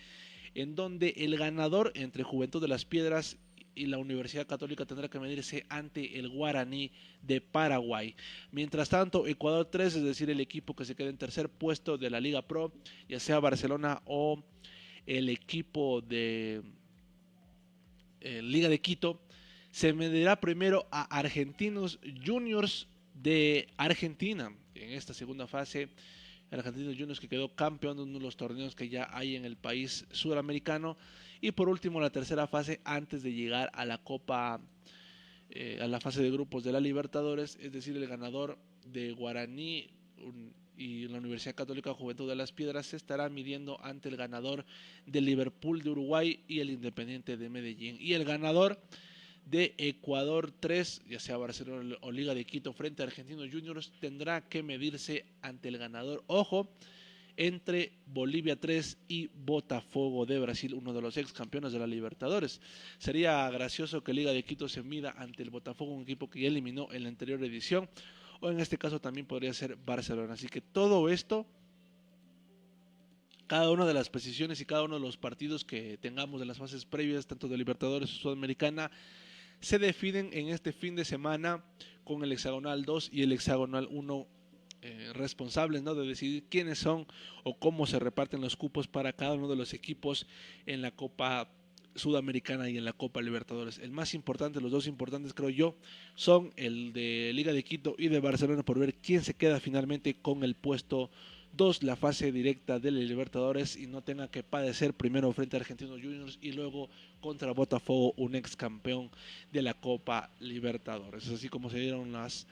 en donde el ganador entre Juventud de las Piedras y la Universidad Católica tendrá que medirse ante el Guaraní de Paraguay. Mientras tanto, Ecuador 3, es decir, el equipo que se queda en tercer puesto de la Liga Pro, ya sea Barcelona o el equipo de Liga de Quito, se medirá primero a Argentinos Juniors de Argentina en esta segunda fase. Argentinos Juniors, que quedó campeón de uno de los torneos que ya hay en el país sudamericano. Y por último, la tercera fase antes de llegar a la Copa, a la fase de grupos de la Libertadores, es decir, el ganador de Guaraní y la Universidad Católica Juventud de las Piedras se estará midiendo ante el ganador de Liverpool de Uruguay y el Independiente de Medellín. Y el ganador de Ecuador 3, ya sea Barcelona o Liga de Quito frente a Argentinos Juniors, tendrá que medirse ante el ganador, ojo, entre Bolivia 3 y Botafogo de Brasil, uno de los ex campeones de la Libertadores. Sería gracioso que Liga de Quito se mida ante el Botafogo, un equipo que ya eliminó en la anterior edición, o en este caso también podría ser Barcelona. Así que todo esto, cada una de las posiciones y cada uno de los partidos que tengamos de las fases previas, tanto de Libertadores o Sudamericana, se definen en este fin de semana con el hexagonal 2 y el hexagonal 1 responsables, ¿no?, de decidir quiénes son o cómo se reparten los cupos para cada uno de los equipos en la Copa Sudamericana y en la Copa Libertadores. El más importante, los dos importantes creo yo, son el de Liga de Quito y de Barcelona, por ver quién se queda finalmente con el puesto 2, la fase directa de la Libertadores, y no tenga que padecer primero frente a Argentinos Juniors y luego contra Botafogo, un ex campeón de la Copa Libertadores. Es así como se dieron los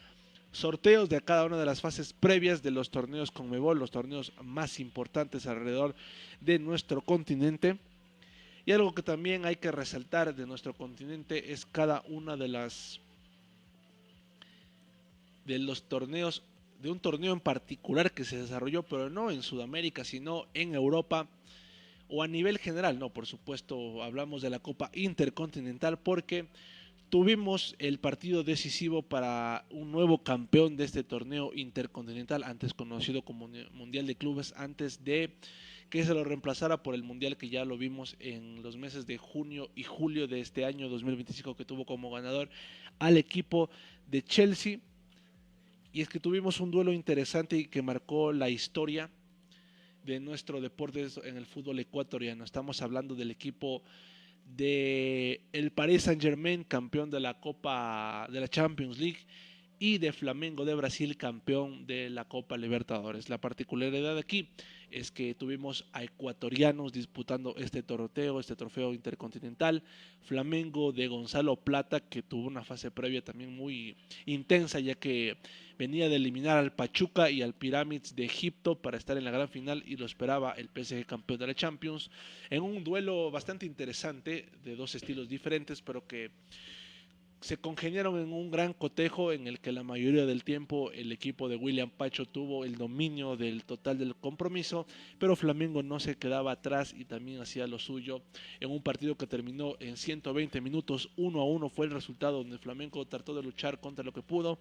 sorteos de cada una de las fases previas de los torneos Conmebol, los torneos más importantes alrededor de nuestro continente. Y algo que también hay que resaltar de nuestro continente es cada una de los torneos, de un torneo en particular que se desarrolló, pero no en Sudamérica, sino en Europa o a nivel general. No, por supuesto, hablamos de la Copa Intercontinental porque tuvimos el partido decisivo para un nuevo campeón de este torneo intercontinental, antes conocido como Mundial de Clubes, antes de que se lo reemplazara por el Mundial que ya lo vimos en los meses de junio y julio de este año 2025, que tuvo como ganador al equipo de Chelsea. Y es que tuvimos un duelo interesante y que marcó la historia de nuestro deporte en el fútbol ecuatoriano. Estamos hablando del equipo de el Paris Saint-Germain, campeón de la Copa de la Champions League, y de Flamengo de Brasil, campeón de la Copa Libertadores. La particularidad aquí es que tuvimos a ecuatorianos disputando este trofeo intercontinental. Flamengo de Gonzalo Plata, que tuvo una fase previa también muy intensa, ya que venía de eliminar al Pachuca y al Pyramids de Egipto para estar en la gran final, y lo esperaba el PSG campeón de la Champions, en un duelo bastante interesante de dos estilos diferentes, pero que se congeniaron en un gran cotejo en el que la mayoría del tiempo el equipo de William Pacho tuvo el dominio del total del compromiso, pero Flamengo no se quedaba atrás y también hacía lo suyo en un partido que terminó en 120 minutos, 1-1 fue el resultado, donde Flamengo trató de luchar contra lo que pudo.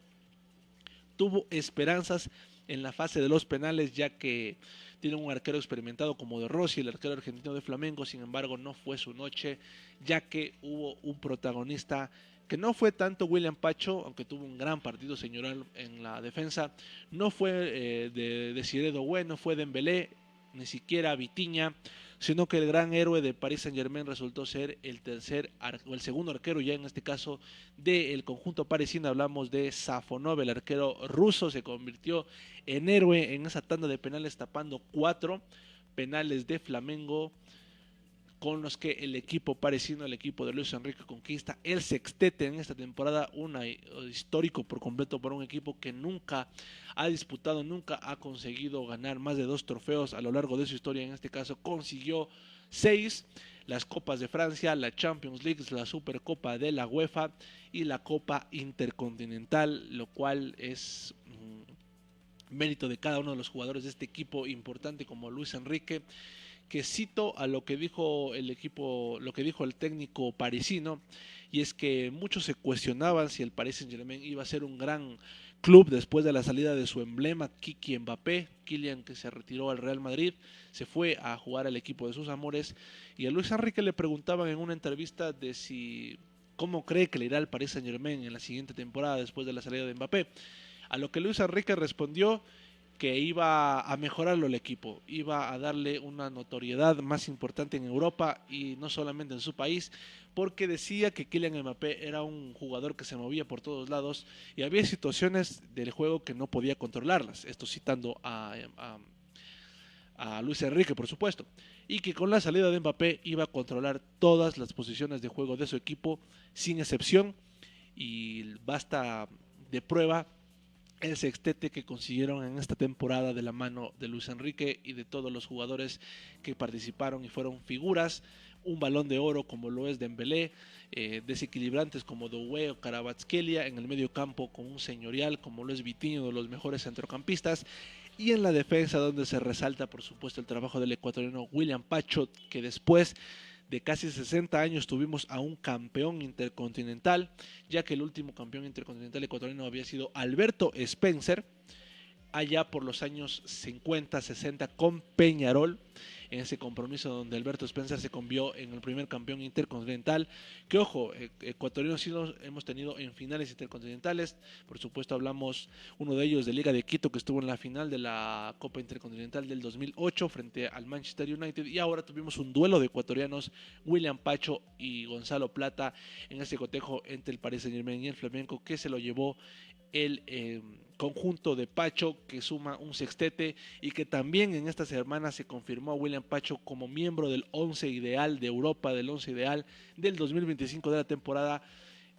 Tuvo esperanzas en la fase de los penales, ya que tiene un arquero experimentado como De Rossi, el arquero argentino de Flamengo. Sin embargo, no fue su noche, ya que hubo un protagonista que no fue tanto William Pacho, aunque tuvo un gran partido señoral en la defensa. No fue de Desiré Doué, no fue Dembélé, ni siquiera Vitinha, sino que el gran héroe de Paris Saint-Germain resultó ser el segundo arquero, ya en este caso del conjunto parisino. Hablamos de Safonov, el arquero ruso. Se convirtió en héroe en esa tanda de penales, tapando 4 penales de Flamengo, con los que el equipo parisino, el equipo de Luis Enrique, conquista el sextete en esta temporada, un histórico por completo para un equipo que nunca ha disputado, nunca ha conseguido ganar más de 2 trofeos a lo largo de su historia. En este caso consiguió 6, las Copas de Francia, la Champions League, la Supercopa de la UEFA y la Copa Intercontinental, lo cual es mérito de cada uno de los jugadores de este equipo importante como Luis Enrique, que cito a lo que dijo el equipo, lo que dijo el técnico parisino, y es que muchos se cuestionaban si el Paris Saint-Germain iba a ser un gran club después de la salida de su emblema Kiki Mbappé. Kylian, que se retiró al Real Madrid, se fue a jugar al equipo de sus amores, y a Luis Enrique le preguntaban en una entrevista de si cómo cree que le irá al Paris Saint-Germain en la siguiente temporada después de la salida de Mbappé, a lo que Luis Enrique respondió que iba a mejorarlo el equipo, iba a darle una notoriedad más importante en Europa y no solamente en su país, porque decía que Kylian Mbappé era un jugador que se movía por todos lados y había situaciones del juego que no podía controlarlas, esto citando a Luis Enrique, por supuesto, y que con la salida de Mbappé iba a controlar todas las posiciones de juego de su equipo sin excepción, y basta de prueba el sextete que consiguieron en esta temporada de la mano de Luis Enrique y de todos los jugadores que participaron y fueron figuras. Un balón de oro como lo es Dembélé, desequilibrantes como Doué o Kvaratskhelia, en el medio campo con un señorial como lo es Vitinho, de los mejores centrocampistas, y en la defensa donde se resalta por supuesto el trabajo del ecuatoriano William Pacho, que después de casi 60 años tuvimos a un campeón intercontinental, ya que el último campeón intercontinental ecuatoriano había sido Alberto Spencer, allá por los años 50, 60 con Peñarol, en ese compromiso donde Alberto Spencer se convirtió en el primer campeón intercontinental, que ojo, ecuatorianos sí los hemos tenido en finales intercontinentales, por supuesto hablamos uno de ellos de Liga de Quito, que estuvo en la final de la Copa Intercontinental del 2008 frente al Manchester United, y ahora tuvimos un duelo de ecuatorianos, William Pacho y Gonzalo Plata, en ese cotejo entre el Paris Saint-Germain y el Flamengo, que se lo llevó el conjunto de Pacho, que suma un sextete, y que también en esta semana se confirmó a William Pacho como miembro del 11 ideal de Europa, del 11 ideal del 2025 de la temporada,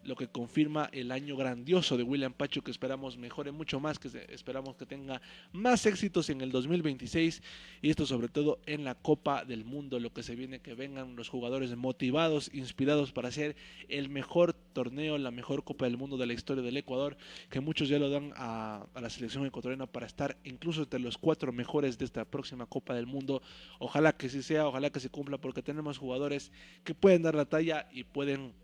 lo que confirma el año grandioso de William Pacho, que esperamos mejore mucho más, que esperamos que tenga más éxitos en el 2026, y esto sobre todo en la Copa del Mundo, lo que se viene, que vengan los jugadores motivados, inspirados para hacer el mejor torneo, la mejor Copa del Mundo de la historia del Ecuador, que muchos ya lo dan a la selección ecuatoriana para estar incluso entre los 4 mejores de esta próxima Copa del Mundo. Ojalá que sí sea, ojalá que se cumpla, porque tenemos jugadores que pueden dar la talla y pueden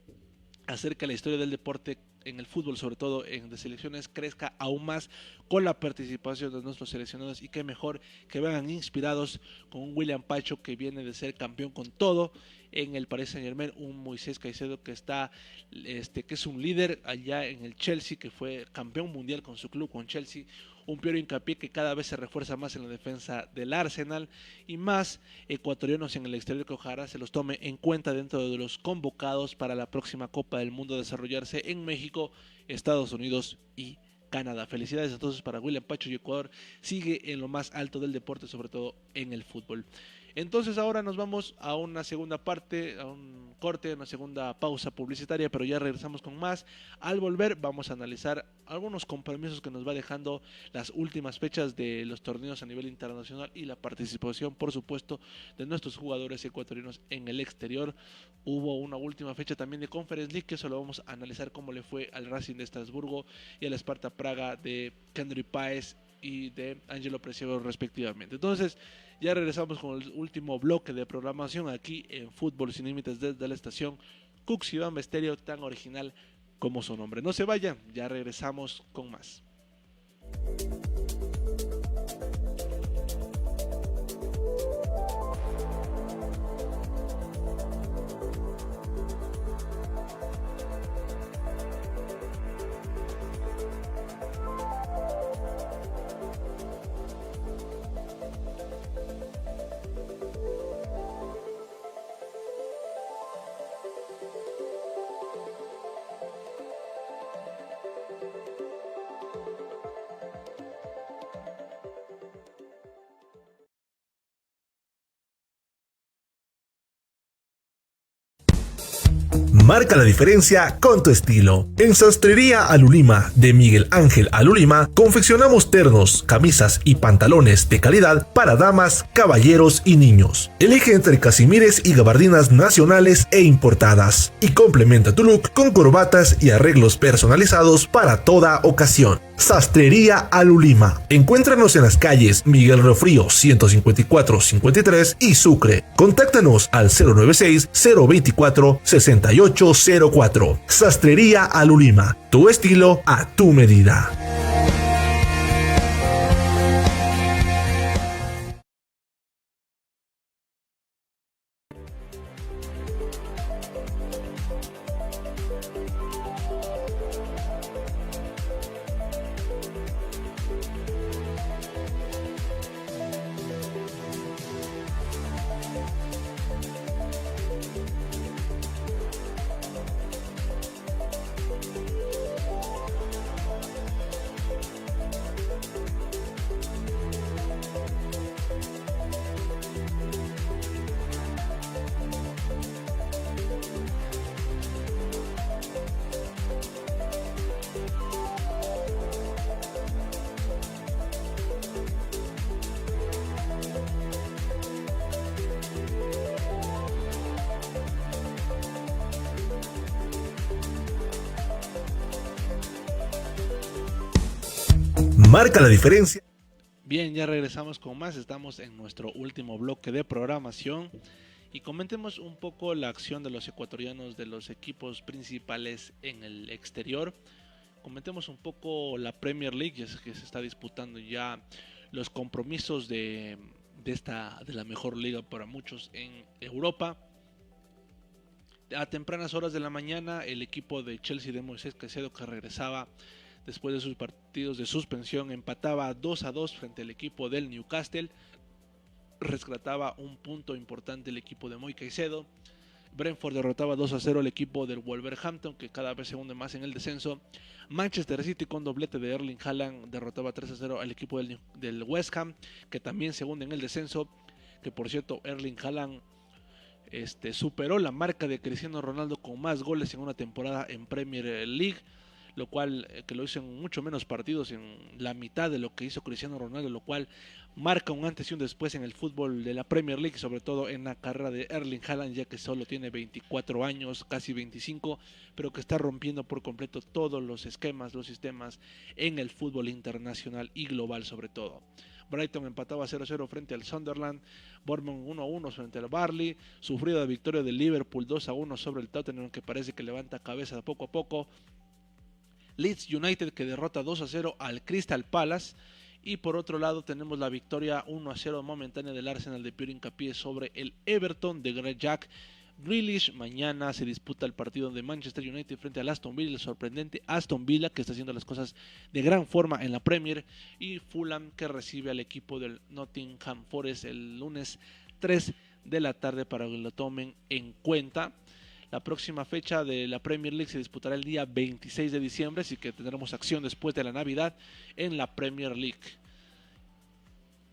hacer que la historia del deporte en el fútbol, sobre todo en de selecciones, crezca aún más con la participación de nuestros seleccionados, y qué mejor que vengan inspirados con un William Pacho que viene de ser campeón con todo en el Paris Saint-Germain, un Moisés Caicedo que está que es un líder allá en el Chelsea, que fue campeón mundial con su club, con Chelsea, un Piero Hincapié que cada vez se refuerza más en la defensa del Arsenal, y más ecuatorianos en el exterior que ojalá se los tome en cuenta dentro de los convocados para la próxima Copa del Mundo a desarrollarse en México, Estados Unidos y Canadá. Felicidades entonces para William Pacho, y Ecuador sigue en lo más alto del deporte, sobre todo en el fútbol. Entonces ahora nos vamos a una segunda parte, a un corte, una segunda pausa publicitaria, pero ya regresamos con más. Al volver vamos a analizar algunos compromisos que nos va dejando las últimas fechas de los torneos a nivel internacional y la participación, por supuesto, de nuestros jugadores ecuatorianos en el exterior. Hubo una última fecha también de Conference League, que eso lo vamos a analizar cómo le fue al Racing de Estrasburgo y al Sparta Praga de Kendry Páez y de Angelo Preciado respectivamente. Entonces ya regresamos con el último bloque de programación aquí en Fútbol Sin Límites desde la estación Cuxibamba Estéreo, tan original como su nombre. No se vayan, ya regresamos con más.
Marca la diferencia con tu estilo. En Sastrería Alulima de Miguel Ángel Alulima confeccionamos ternos, camisas y pantalones de calidad para damas, caballeros y niños. Elige entre casimires y gabardinas nacionales e importadas y complementa tu look con corbatas y arreglos personalizados para toda ocasión. Sastrería Alulima. Encuéntranos en las calles Miguel Refrío 154-53 y Sucre. Contáctanos al 096-024-6804. Sastrería Alulima. Tu estilo a tu medida. Marca la diferencia.
Bien, ya regresamos con más. Estamos en nuestro último bloque de programación y comentemos un poco la acción de los ecuatorianos de los equipos principales en el exterior. Comentemos un poco la Premier League, ya que se está disputando ya los compromisos de la mejor liga para muchos en Europa. A tempranas horas de la mañana, el equipo de Chelsea de Moisés Caicedo, que regresaba después de sus partidos de suspensión, empataba 2-2 frente al equipo del Newcastle. Rescataba un punto importante el equipo de Moi Caicedo. Brentford derrotaba 2-0 al equipo del Wolverhampton, que cada vez se hunde más en el descenso. Manchester City, con doblete de Erling Haaland, derrotaba 3-0 al equipo del West Ham, que también se hunde en el descenso. Que por cierto, Erling Haaland superó la marca de Cristiano Ronaldo con más goles en una temporada en Premier League, lo cual que lo hizo en mucho menos partidos, en la mitad de lo que hizo Cristiano Ronaldo, lo cual marca un antes y un después en el fútbol de la Premier League, sobre todo en la carrera de Erling Haaland, ya que solo tiene 24 años, casi 25, pero que está rompiendo por completo todos los esquemas, los sistemas en el fútbol internacional y global sobre todo. Brighton empataba 0-0 frente al Sunderland, Bournemouth 1-1 frente al Burnley, sufrida victoria del Liverpool 2-1 sobre el Tottenham, que parece que levanta cabeza poco a poco. Leeds United, que derrota 2-0 al Crystal Palace. Y por otro lado tenemos la victoria 1-0 momentánea del Arsenal de Pierre Hincapié sobre el Everton de Jack Grealish. Mañana se disputa el partido de Manchester United frente al Aston Villa, el sorprendente Aston Villa, que está haciendo las cosas de gran forma en la Premier, y Fulham, que recibe al equipo del Nottingham Forest el lunes 3 de la tarde para que lo tomen en cuenta. La próxima fecha de la Premier League se disputará el día 26 de diciembre, así que tendremos acción después de la Navidad en la Premier League.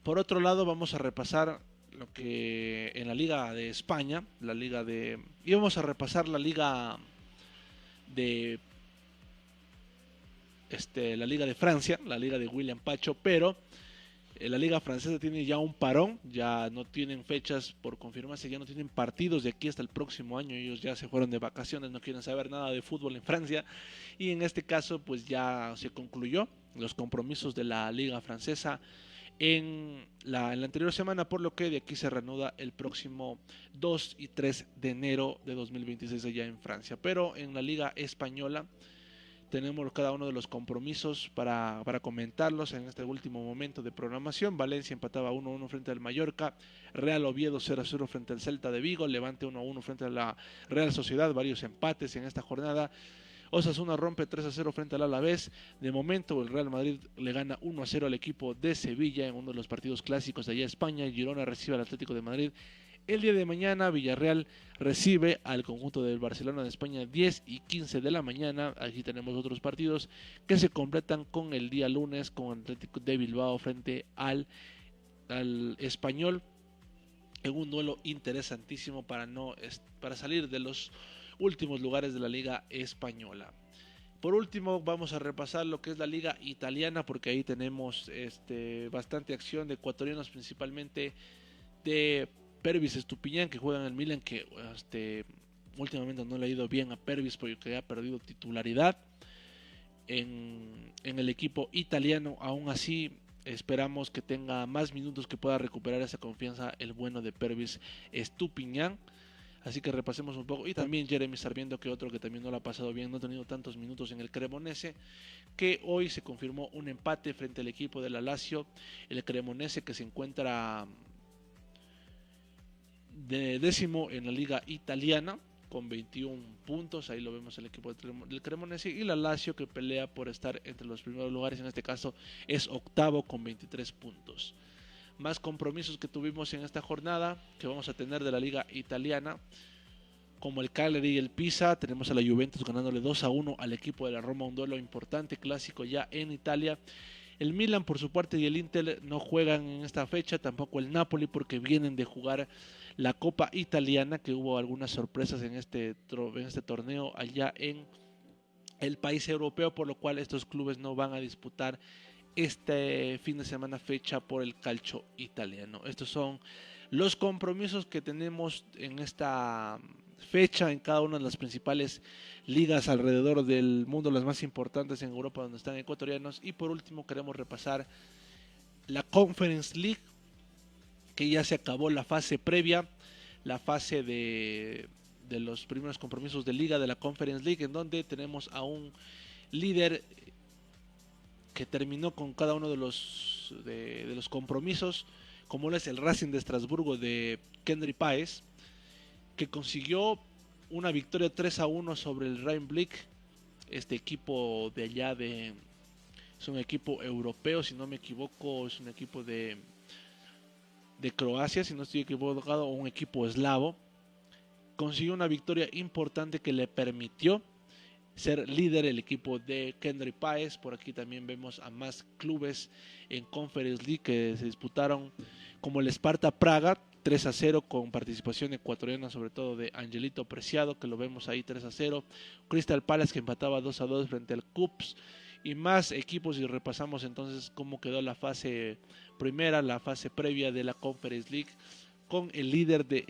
Por otro lado, vamos a repasar lo que en la Liga de España, y vamos a repasar la Liga de la Liga de Francia, la Liga de William Pacho, pero la Liga Francesa tiene ya un parón, ya no tienen fechas por confirmarse, ya no tienen partidos de aquí hasta el próximo año. Ellos ya se fueron de vacaciones, no quieren saber nada de fútbol en Francia, y en este caso pues ya se concluyó los compromisos de la Liga Francesa en la anterior semana, por lo que de aquí se reanuda el próximo 2 y 3 de enero de 2026 allá en Francia. Pero en la Liga Española tenemos cada uno de los compromisos para comentarlos en este último momento de programación. Valencia empataba 1-1 frente al Mallorca, Real Oviedo 0-0 frente al Celta de Vigo, Levante 1-1 frente a la Real Sociedad, varios empates en esta jornada. Osasuna rompe 3-0 frente al Alavés. De momento el Real Madrid le gana 1-0 al equipo de Sevilla en uno de los partidos clásicos de allá en España. Girona recibe al Atlético de Madrid. El día de mañana Villarreal recibe al conjunto del Barcelona de España 10 y 15 de la mañana. Aquí tenemos otros partidos que se completan con el día lunes, con Atlético de Bilbao frente al Español, en un duelo interesantísimo para salir de los últimos lugares de la Liga Española. Por último, vamos a repasar lo que es la Liga Italiana, porque ahí tenemos bastante acción de ecuatorianos, principalmente de Pervis Estupiñán, que juega en el Milan, que últimamente no le ha ido bien a Pervis porque ha perdido titularidad en el equipo italiano. Aún así, esperamos que tenga más minutos, que pueda recuperar esa confianza el bueno de Pervis Estupiñán. Así que repasemos un poco. Y también Jeremy Sarmiento, que otro que también no lo ha pasado bien, no ha tenido tantos minutos en el Cremonese, que hoy se confirmó un empate frente al equipo de la Lazio. El Cremonese, que se encuentra de décimo en la liga italiana con 21 puntos, ahí lo vemos el equipo del Cremonese, y la Lazio, que pelea por estar entre los primeros lugares, en este caso es octavo con 23 puntos. Más compromisos que tuvimos en esta jornada que vamos a tener de la liga italiana, como el Cagliari y el Pisa. Tenemos a la Juventus ganándole 2-1 al equipo de la Roma, un duelo importante, clásico ya en Italia. El Milan por su parte y el Inter no juegan en esta fecha, tampoco el Napoli, porque vienen de jugar la Copa Italiana, que hubo algunas sorpresas en este torneo allá en el país europeo, por lo cual estos clubes no van a disputar este fin de semana fecha por el calcio italiano. Estos son los compromisos que tenemos en esta fecha en cada una de las principales ligas alrededor del mundo, las más importantes en Europa donde están ecuatorianos. Y por último queremos repasar la Conference League, que ya se acabó la fase previa, la fase de los primeros compromisos de liga de la Conference League, en donde tenemos a un líder que terminó con cada uno de los compromisos, como lo es el Racing de Estrasburgo de Kendry Páez, que consiguió una victoria 3-1 sobre el Rhein-Blick, este equipo de allá es un equipo europeo, si no me equivoco, es un equipo de Croacia, si no estoy equivocado, o un equipo eslavo. Consiguió una victoria importante que le permitió ser líder el equipo de Kendry Páez. Por aquí también vemos a más clubes en Conference League que se disputaron, como el Sparta Praga 3-0 con participación ecuatoriana, sobre todo de Angelito Preciado, que lo vemos ahí 3-0. Crystal Palace, que empataba 2-2 frente al Cups, y más equipos. Y repasamos entonces cómo quedó la fase primera, la fase previa de la Conference League, con el líder de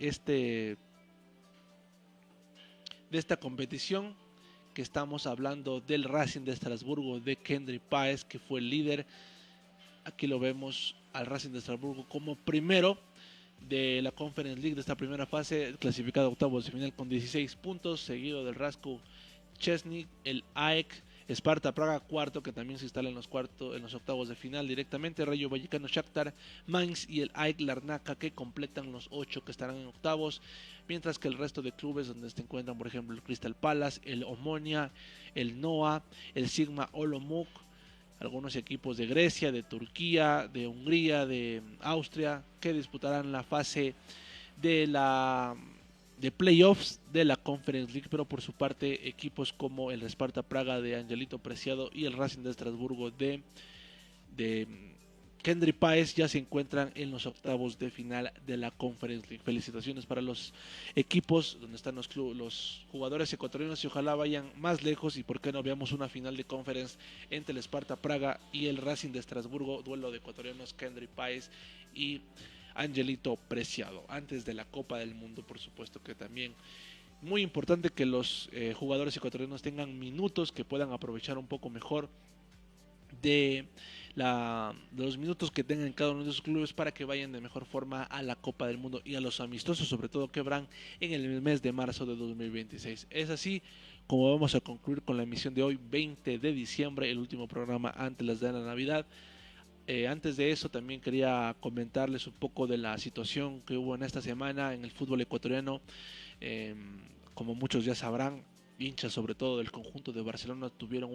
esta competición, que estamos hablando del Racing de Estrasburgo de Kendry Páez, que fue el líder. Aquí lo vemos al Racing de Estrasburgo como primero de la Conference League de esta primera fase, clasificado a octavos de final con 16 puntos, seguido del Rasko Chesney, el AEK Sparta Praga cuarto, que también se instala en los octavos de final directamente, Rayo Vallecano, Shakhtar, Mainz y el AEK Larnaca, que completan los 8 que estarán en octavos, mientras que el resto de clubes donde se encuentran, por ejemplo, el Crystal Palace, el Omonia, el Noah, el Sigma Olomouc, algunos equipos de Grecia, de Turquía, de Hungría, de Austria, que disputarán la fase de playoffs de la Conference League. Pero por su parte, equipos como el Sparta Praga de Angelito Preciado y el Racing de Estrasburgo de Kendry Páez ya se encuentran en los octavos de final de la Conference League. Felicitaciones para los equipos donde están los jugadores ecuatorianos, y ojalá vayan más lejos, y por qué no veamos una final de Conference entre el Sparta Praga y el Racing de Estrasburgo, duelo de ecuatorianos Kendry Páez y Angelito Preciado, antes de la Copa del Mundo, por supuesto, que también muy importante que los jugadores ecuatorianos tengan minutos, que puedan aprovechar un poco mejor de los minutos que tengan en cada uno de esos clubes, para que vayan de mejor forma a la Copa del Mundo y a los amistosos, sobre todo, que habrán en el mes de marzo de 2026. Es así como vamos a concluir con la emisión de hoy, 20 de diciembre, el último programa antes de la Navidad. Antes de eso, también quería comentarles un poco de la situación que hubo en esta semana en el fútbol ecuatoriano. Como muchos ya sabrán, hinchas sobre todo del conjunto de Barcelona tuvieron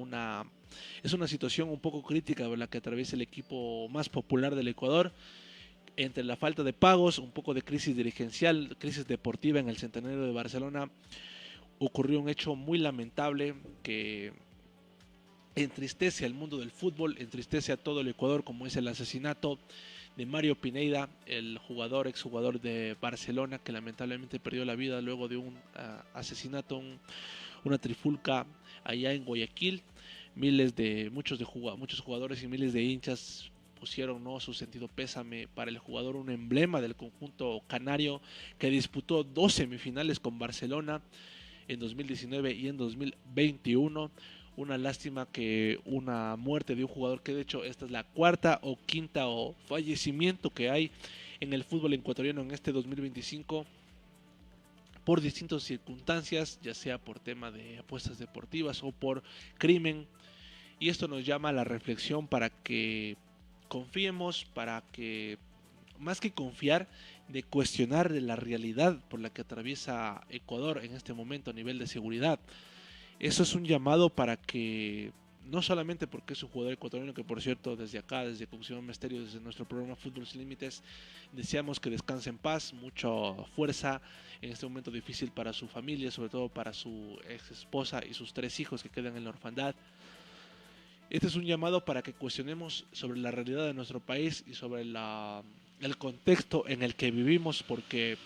es una situación un poco crítica la que atraviesa el equipo más popular del Ecuador, entre la falta de pagos, un poco de crisis dirigencial, crisis deportiva en el Centenario de Barcelona. Ocurrió un hecho muy lamentable que entristece al mundo del fútbol, entristece a todo el Ecuador, como es el asesinato de Mario Pineda, el exjugador de Barcelona, que lamentablemente perdió la vida luego de un asesinato, una trifulca allá en Guayaquil. Muchos jugadores y miles de hinchas pusieron, ¿no?, su sentido pésame para el jugador, un emblema del conjunto canario que disputó 2 semifinales con Barcelona en 2019 y en 2021. Una lástima que una muerte de un jugador, que de hecho esta es la cuarta o quinta fallecimiento que hay en el fútbol ecuatoriano en este 2025, por distintas circunstancias, ya sea por tema de apuestas deportivas o por crimen. Y esto nos llama a la reflexión para que confiemos, para que, más que confiar, de cuestionar de la realidad por la que atraviesa Ecuador en este momento a nivel de seguridad. Eso es un llamado para que, no solamente porque es un jugador ecuatoriano, que por cierto desde acá, desde Cocción Misterio, desde nuestro programa Fútbol Sin Límites, deseamos que descanse en paz, mucha fuerza en este momento difícil para su familia, sobre todo para su ex esposa y sus 3 hijos que quedan en la orfandad. Este es un llamado para que cuestionemos sobre la realidad de nuestro país y sobre el contexto en el que vivimos, porque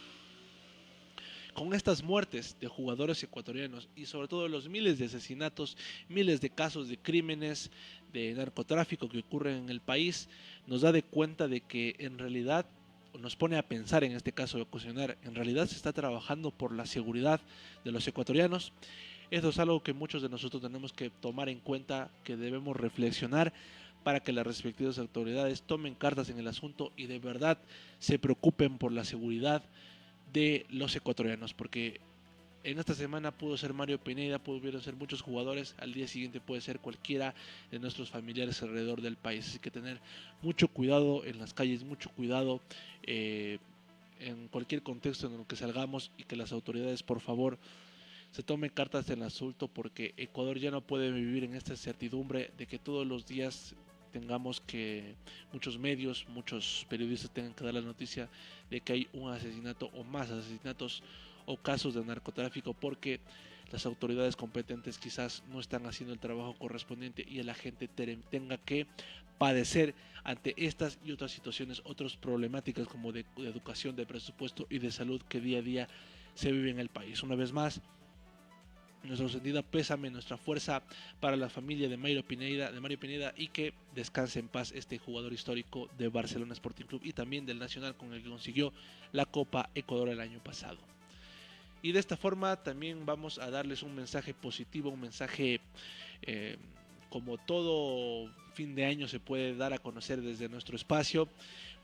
con estas muertes de jugadores ecuatorianos y sobre todo los miles de asesinatos, miles de casos de crímenes, de narcotráfico que ocurren en el país, nos da de cuenta de que en realidad, nos pone a pensar, en este caso de cuestionar, en realidad se está trabajando por la seguridad de los ecuatorianos. Esto es algo que muchos de nosotros tenemos que tomar en cuenta, que debemos reflexionar para que las respectivas autoridades tomen cartas en el asunto y de verdad se preocupen por la seguridad de los ecuatorianos, porque en esta semana pudo ser Mario Pineda, pudieron ser muchos jugadores, al día siguiente puede ser cualquiera de nuestros familiares alrededor del país, así que tener mucho cuidado en las calles, mucho cuidado en cualquier contexto en el que salgamos, y que las autoridades por favor se tomen cartas en el asunto, porque Ecuador ya no puede vivir en esta incertidumbre de que todos los días tengamos que muchos medios, muchos periodistas tengan que dar la noticia de que hay un asesinato o más asesinatos o casos de narcotráfico, porque las autoridades competentes quizás no están haciendo el trabajo correspondiente y la gente tenga que padecer ante estas y otras situaciones, otras problemáticas como de educación, de presupuesto y de salud que día a día se vive en el país. Una vez más, nuestro sentido pésame, nuestra fuerza para la familia de Mario Pineda, y que descanse en paz este jugador histórico de Barcelona Sporting Club y también del Nacional, con el que consiguió la Copa Ecuador el año pasado. Y de esta forma también vamos a darles un mensaje positivo, un mensaje como todo fin de año se puede dar a conocer desde nuestro espacio.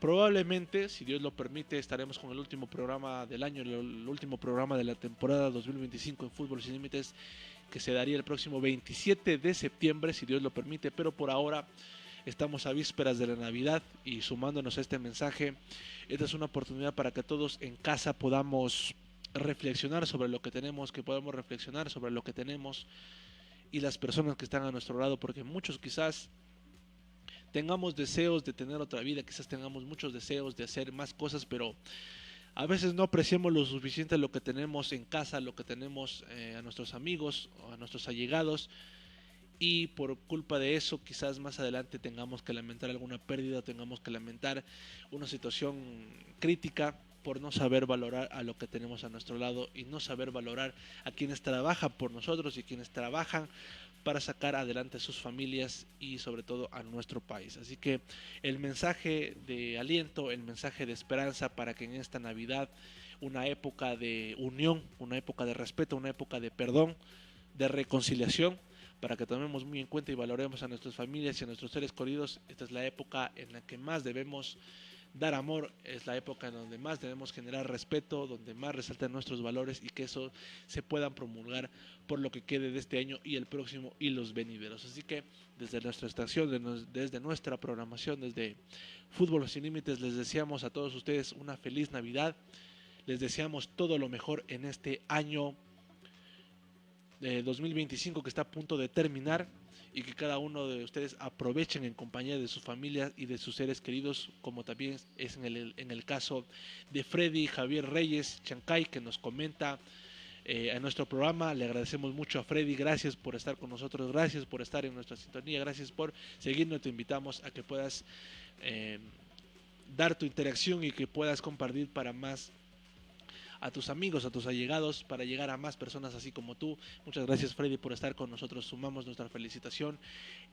Probablemente, si Dios lo permite, estaremos con el último programa del año, el último programa de la temporada 2025 en Fútbol Sin Límites, que se daría el próximo 27 de septiembre, si Dios lo permite, pero por ahora estamos a vísperas de la Navidad y sumándonos a este mensaje, esta es una oportunidad para que todos en casa podamos reflexionar sobre lo que tenemos, que podamos reflexionar sobre lo que tenemos y las personas que están a nuestro lado, porque muchos quizás tengamos deseos de tener otra vida, quizás tengamos muchos deseos de hacer más cosas, pero a veces no apreciamos lo suficiente lo que tenemos en casa, lo que tenemos a nuestros amigos o a nuestros allegados, y por culpa de eso quizás más adelante tengamos que lamentar alguna pérdida, tengamos que lamentar una situación crítica por no saber valorar a lo que tenemos a nuestro lado y no saber valorar a quienes trabajan por nosotros y quienes trabajan para sacar adelante a sus familias y sobre todo a nuestro país. Así que el mensaje de aliento, el mensaje de esperanza para que en esta Navidad, una época de unión, una época de respeto, una época de perdón, de reconciliación, para que tomemos muy en cuenta y valoremos a nuestras familias y a nuestros seres queridos. Esta es la época en la que más debemos dar amor, es la época en donde más debemos generar respeto, donde más resaltan nuestros valores, y que eso se puedan promulgar por lo que quede de este año y el próximo y los venideros. Así que desde nuestra estación, desde nuestra programación, desde Fútbol Sin Límites, les deseamos a todos ustedes una feliz Navidad, les deseamos todo lo mejor en este año de 2025 que está a punto de terminar, y que cada uno de ustedes aprovechen en compañía de sus familias y de sus seres queridos, como también es en el caso de Freddy Javier Reyes Chancay, que nos comenta en nuestro programa. Le agradecemos mucho a Freddy, gracias por estar con nosotros, gracias por estar en nuestra sintonía, gracias por seguirnos. Te invitamos a que puedas dar tu interacción y que puedas compartir para más a tus amigos, a tus allegados, para llegar a más personas así como tú. Muchas gracias, Freddy, por estar con nosotros. Sumamos nuestra felicitación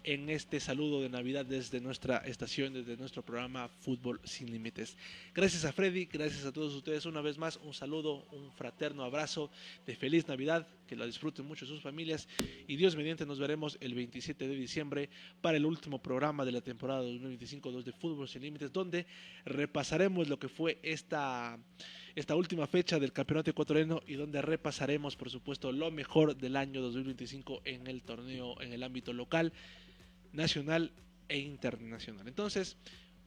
en este saludo de Navidad desde nuestra estación, desde nuestro programa Fútbol Sin Límites. Gracias a Freddy, gracias a todos ustedes una vez más. Un saludo, un fraterno abrazo de feliz Navidad, que la disfruten mucho sus familias y Dios mediante nos veremos el 27 de diciembre para el último programa de la temporada 2025-2 de Fútbol Sin Límites, donde repasaremos lo que fue esta última fecha del campeonato ecuatoriano y donde repasaremos, por supuesto, lo mejor del año 2025 en el torneo, en el ámbito local, nacional e internacional. Entonces,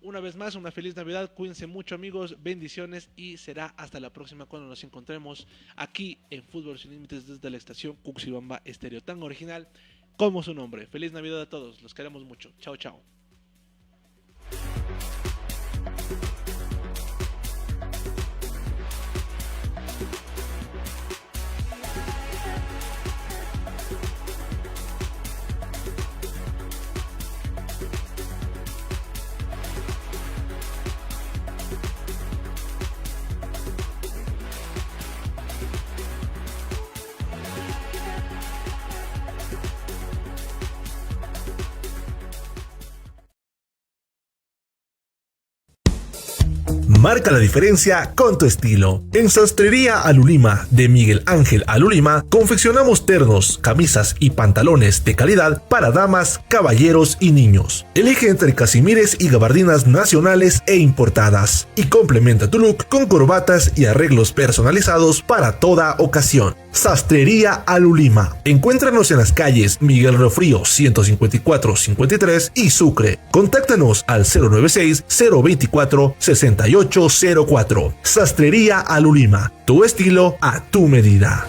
una vez más, una feliz Navidad, cuídense mucho, amigos, bendiciones, y será hasta la próxima cuando nos encontremos aquí en Fútbol Sin Límites desde la estación Cuxibamba Estéreo, tan original como su nombre. Feliz Navidad a todos, los queremos mucho. Chao, chao.
Marca la diferencia con tu estilo. En Sastrería Alulima de Miguel Ángel Alulima confeccionamos ternos, camisas y pantalones de calidad para damas, caballeros y niños. Elige entre casimires y gabardinas nacionales e importadas y complementa tu look con corbatas y arreglos personalizados para toda ocasión. Sastrería Alulima. Encuéntranos en las calles Miguel Riofrío 154-53 y Sucre. Contáctanos al 096-024-6804. Sastrería Alulima. Tu estilo a tu medida.